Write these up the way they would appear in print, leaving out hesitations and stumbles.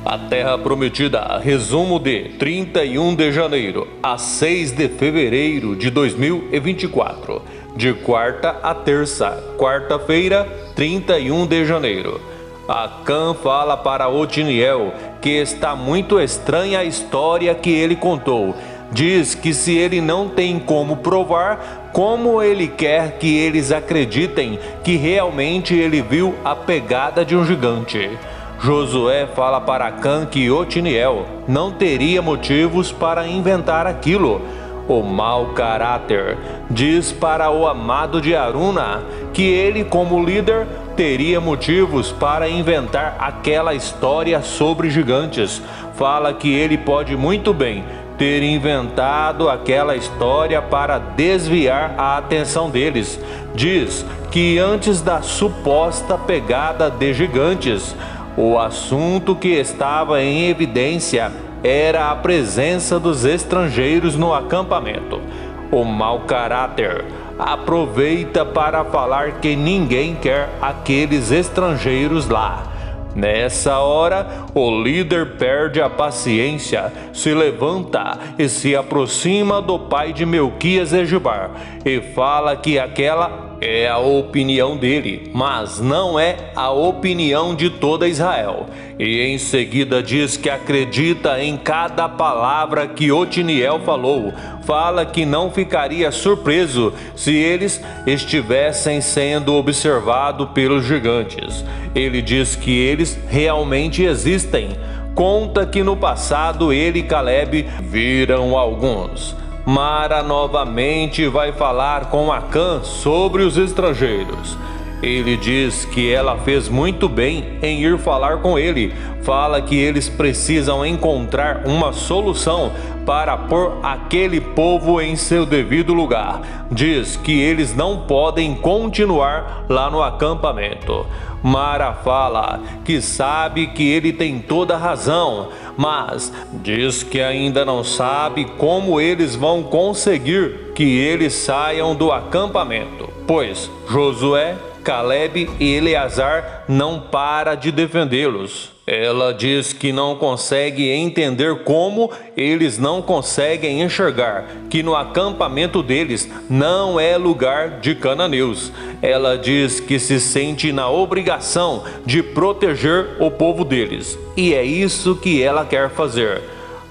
A Terra Prometida, resumo de 31 de janeiro a 6 de fevereiro de 2024, de quarta a terça, quarta-feira, 31 de janeiro. Acã fala para Otiniel que está muito estranha a história que ele contou. Diz que se ele não tem como provar, como ele quer que eles acreditem que realmente ele viu a pegada de um gigante? Josué fala para Acã que Otiniel não teria motivos para inventar aquilo. O mau caráter diz para o amado de Aruna que ele, como líder, teria motivos para inventar aquela história sobre gigantes. Fala que ele pode muito bem ter inventado aquela história para desviar a atenção deles. Diz que antes da suposta pegada de gigantes, o assunto que estava em evidência era a presença dos estrangeiros no acampamento. O mau caráter aproveita para falar que ninguém quer aqueles estrangeiros lá. Nessa hora, o líder perde a paciência, se levanta e se aproxima do pai de Melquias Egibar e fala que aquela é a opinião dele, mas não é a opinião de toda Israel. E em seguida diz que acredita em cada palavra que Otiniel falou. Fala que não ficaria surpreso se eles estivessem sendo observados pelos gigantes. Ele diz que eles realmente existem. Conta que no passado ele e Caleb viram alguns. Mara novamente vai falar com Acã sobre os estrangeiros. Ele diz que ela fez muito bem em ir falar com ele. Fala que eles precisam encontrar uma solução para pôr aquele povo em seu devido lugar. Diz que eles não podem continuar lá no acampamento. Mara fala que sabe que ele tem toda a razão, mas diz que ainda não sabe como eles vão conseguir que eles saiam do acampamento, pois Josué, Caleb e Eleazar não para de defendê-los. Ela diz que não consegue entender como eles não conseguem enxergar que no acampamento deles não é lugar de cananeus. Ela diz que se sente na obrigação de proteger o povo deles, e é isso que ela quer fazer.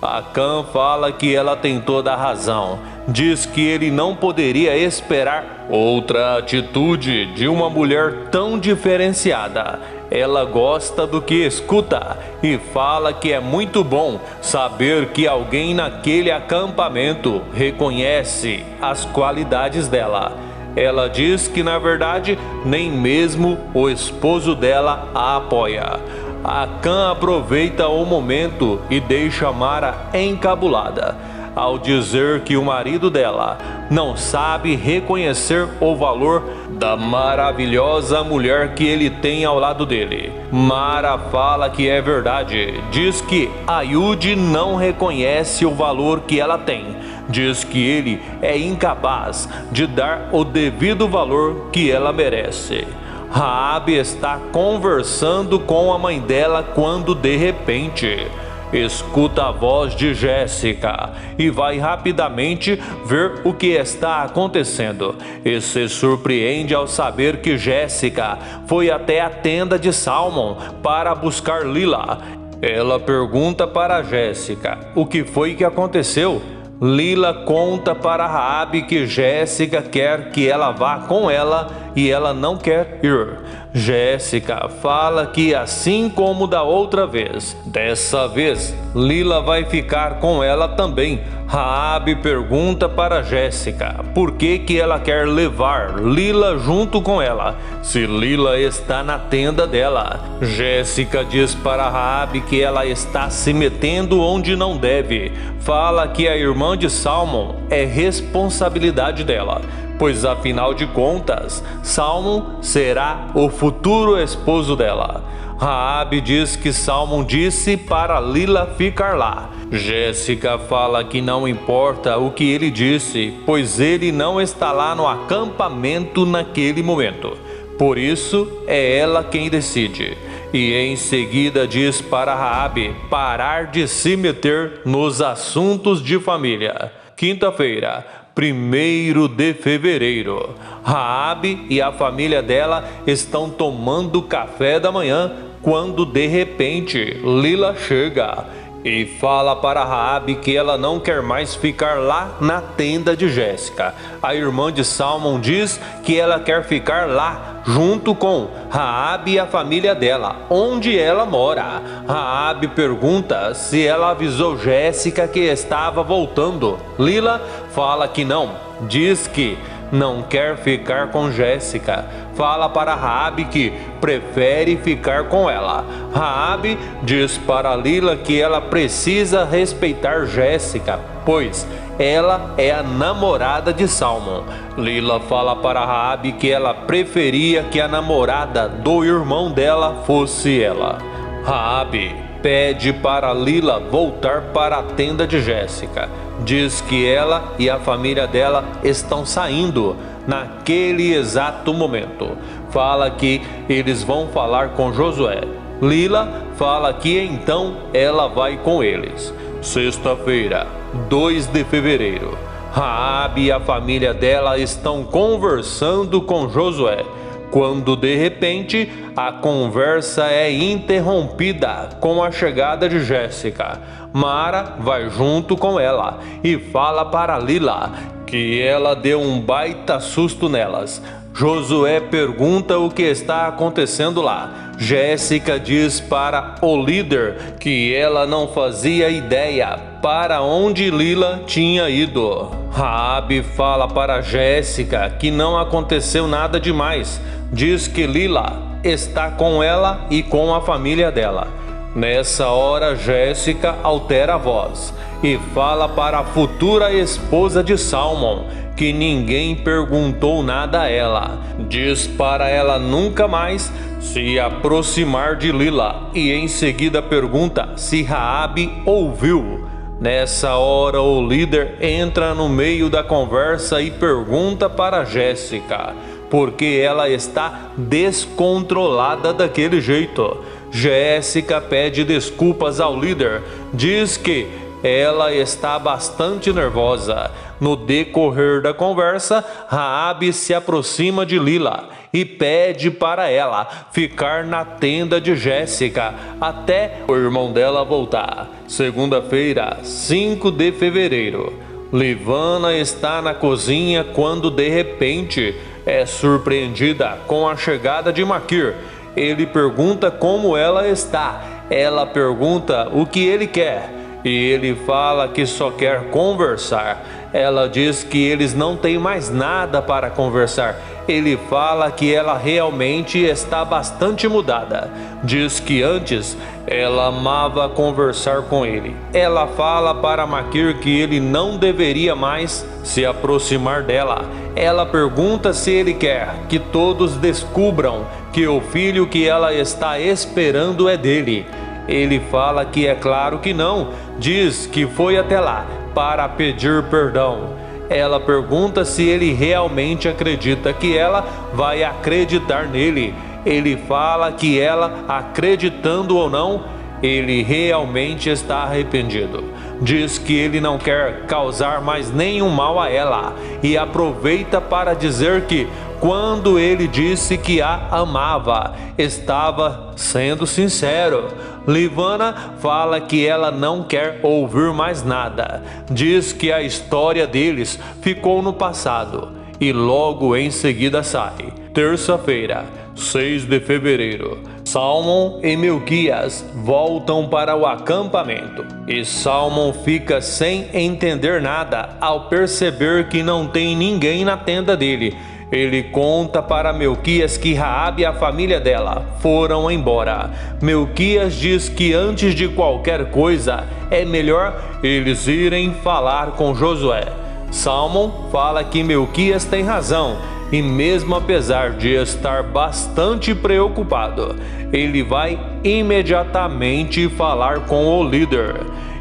Acã fala que ela tem toda a razão. Diz que ele não poderia esperar outra atitude de uma mulher tão diferenciada. Ela gosta do que escuta e fala que é muito bom saber que alguém naquele acampamento reconhece as qualidades dela. Ela diz que na verdade nem mesmo o esposo dela a apoia. Acã aproveita o momento e deixa Mara encabulada ao dizer que o marido dela não sabe reconhecer o valor da maravilhosa mulher que ele tem ao lado dele. Mara fala que é verdade. Diz que Aíude não reconhece o valor que ela tem. Diz que ele é incapaz de dar o devido valor que ela merece. Raabe está conversando com a mãe dela quando de repente escuta a voz de Jéssica e vai rapidamente ver o que está acontecendo e se surpreende ao saber que Jéssica foi até a tenda de Salmão para buscar Lila. Ela pergunta para Jéssica o que foi que aconteceu. Lila conta para Raabe que Jéssica quer que ela vá com ela e ela não quer ir. Jéssica fala que assim como da outra vez, dessa vez Lila vai ficar com ela também. Raabe pergunta para Jéssica por que ela quer levar Lila junto com ela, se Lila está na tenda dela. Jéssica diz para Raabe que ela está se metendo onde não deve. Fala que a irmã de Salmão é responsabilidade dela, pois afinal de contas, Salmão será o futuro esposo dela. Raabe diz que Salmão disse para Lila ficar lá. Jéssica fala que não importa o que ele disse, pois ele não está lá no acampamento naquele momento. Por isso, é ela quem decide. e em seguida diz para Raabe parar de se meter nos assuntos de família. Quinta-feira, 1º de fevereiro. Raabe e a família dela estão tomando café da manhã quando de repente Lila chega e fala para Raabe que ela não quer mais ficar lá na tenda de Jéssica. A irmã de Salmão diz que ela quer ficar lá junto com Raabe e a família dela, onde ela mora. Raabe pergunta se ela avisou Jéssica que estava voltando. Lila fala que não, diz que não quer ficar com Jéssica. Fala para Raabe que prefere ficar com ela. Raabe diz para Lila que ela precisa respeitar Jéssica, pois ela é a namorada de Salmão. Lila fala para Raabe que ela preferia que a namorada do irmão dela fosse ela. Raabe pede para Lila voltar para a tenda de Jéssica. Diz que ela e a família dela estão saindo naquele exato momento. Fala que eles vão falar com Josué. Lila fala que então ela vai com eles. Sexta-feira, 2 de fevereiro. Raabe e a família dela estão conversando com Josué, quando de repente a conversa é interrompida com a chegada de Jéssica. Mara vai junto com ela e fala para Lila que ela deu um baita susto nelas. Josué pergunta o que está acontecendo lá. Jéssica diz para o líder que ela não fazia ideia para onde Lila tinha ido. Raabe fala para Jéssica que não aconteceu nada demais. Diz que Lila está com ela e com a família dela. Nessa hora, Jéssica altera a voz e fala para a futura esposa de Salmão que ninguém perguntou nada a ela. Diz para ela nunca mais se aproximar de Lila e em seguida pergunta se Raabe ouviu. Nessa hora, o líder entra no meio da conversa e pergunta para Jéssica porque ela está descontrolada daquele jeito. Jéssica pede desculpas ao líder, diz que ela está bastante nervosa. No decorrer da conversa, Raabe se aproxima de Lila e pede para ela ficar na tenda de Jéssica até o irmão dela voltar. Segunda-feira, 5 de fevereiro. Livana está na cozinha quando de repente é surpreendida com a chegada de Maquir. Ele pergunta como ela está. Ela pergunta o que ele quer e ele fala que só quer conversar. Ela diz que eles não têm mais nada para conversar. Ele fala que ela realmente está bastante mudada. Diz que antes ela amava conversar com ele. Ela fala para Maquir que ele não deveria mais se aproximar dela. Ela pergunta se ele quer que todos descubram que o filho que ela está esperando é dele. Ele fala que é claro que não. Diz que foi até lá para pedir perdão. Ela pergunta se ele realmente acredita que ela vai acreditar nele. Ele fala que ela, acreditando ou não, ele realmente está arrependido. Diz que ele não quer causar mais nenhum mal a ela e aproveita para dizer que quando ele disse que a amava, estava sendo sincero. Livana fala que ela não quer ouvir mais nada. Diz que a história deles ficou no passado e logo em seguida sai. Terça-feira, 6 de fevereiro. Salmão e Melquias voltam para o acampamento e Salmão fica sem entender nada ao perceber que não tem ninguém na tenda dele. Ele conta para Melquias que Raabe e a família dela foram embora. Melquias diz que antes de qualquer coisa é melhor eles irem falar com Josué. Salmão fala que Melquias tem razão e mesmo apesar de estar bastante preocupado, ele vai imediatamente falar com o líder.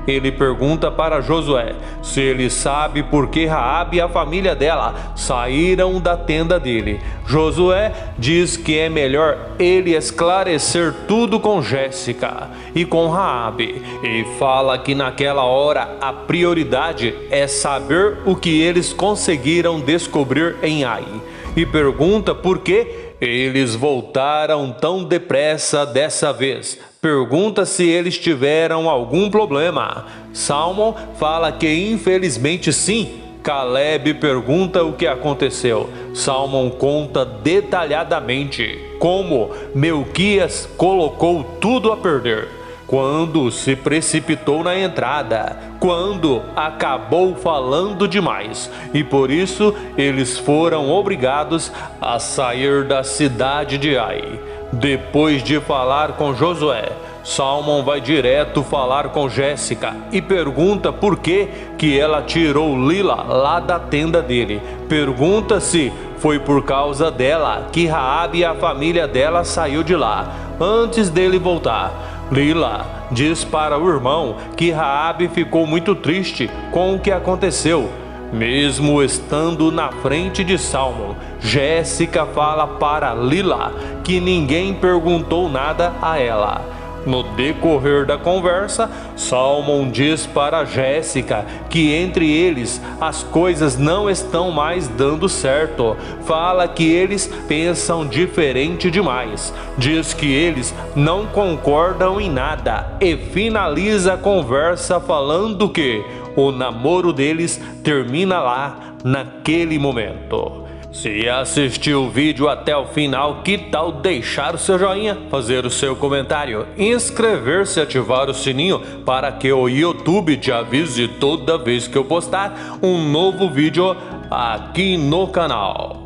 ele pergunta para Josué se ele sabe por que Raabe e a família dela saíram da tenda dele. Josué diz que é melhor ele esclarecer tudo com Jéssica e com Raabe, e fala que naquela hora a prioridade é saber o que eles conseguiram descobrir em Ai, e pergunta por que eles voltaram tão depressa dessa vez. Pergunta se eles tiveram algum problema. Salmon fala que infelizmente sim. Caleb pergunta o que aconteceu. Salmon conta detalhadamente como Melquias colocou tudo a perder, quando se precipitou na entrada, quando acabou falando demais, e por isso eles foram obrigados a sair da cidade de Ai. Depois de falar com Josué, Salmon vai direto falar com Jéssica e pergunta por que ela tirou Lila lá da tenda dele. Pergunta se foi por causa dela que Raabe e a família dela saiu de lá antes dele voltar. Lila diz para o irmão que Raabe ficou muito triste com o que aconteceu, mesmo estando na frente de Salmon. Jéssica fala para Lila que ninguém perguntou nada a ela. No decorrer da conversa, Salmon diz para Jéssica que entre eles as coisas não estão mais dando certo. Fala que eles pensam diferente demais. Diz que eles não concordam em nada e finaliza a conversa falando que o namoro deles termina lá naquele momento. Se assistiu o vídeo até o final, que tal deixar o seu joinha, fazer o seu comentário, inscrever-se e ativar o sininho para que o YouTube te avise toda vez que eu postar um novo vídeo aqui no canal.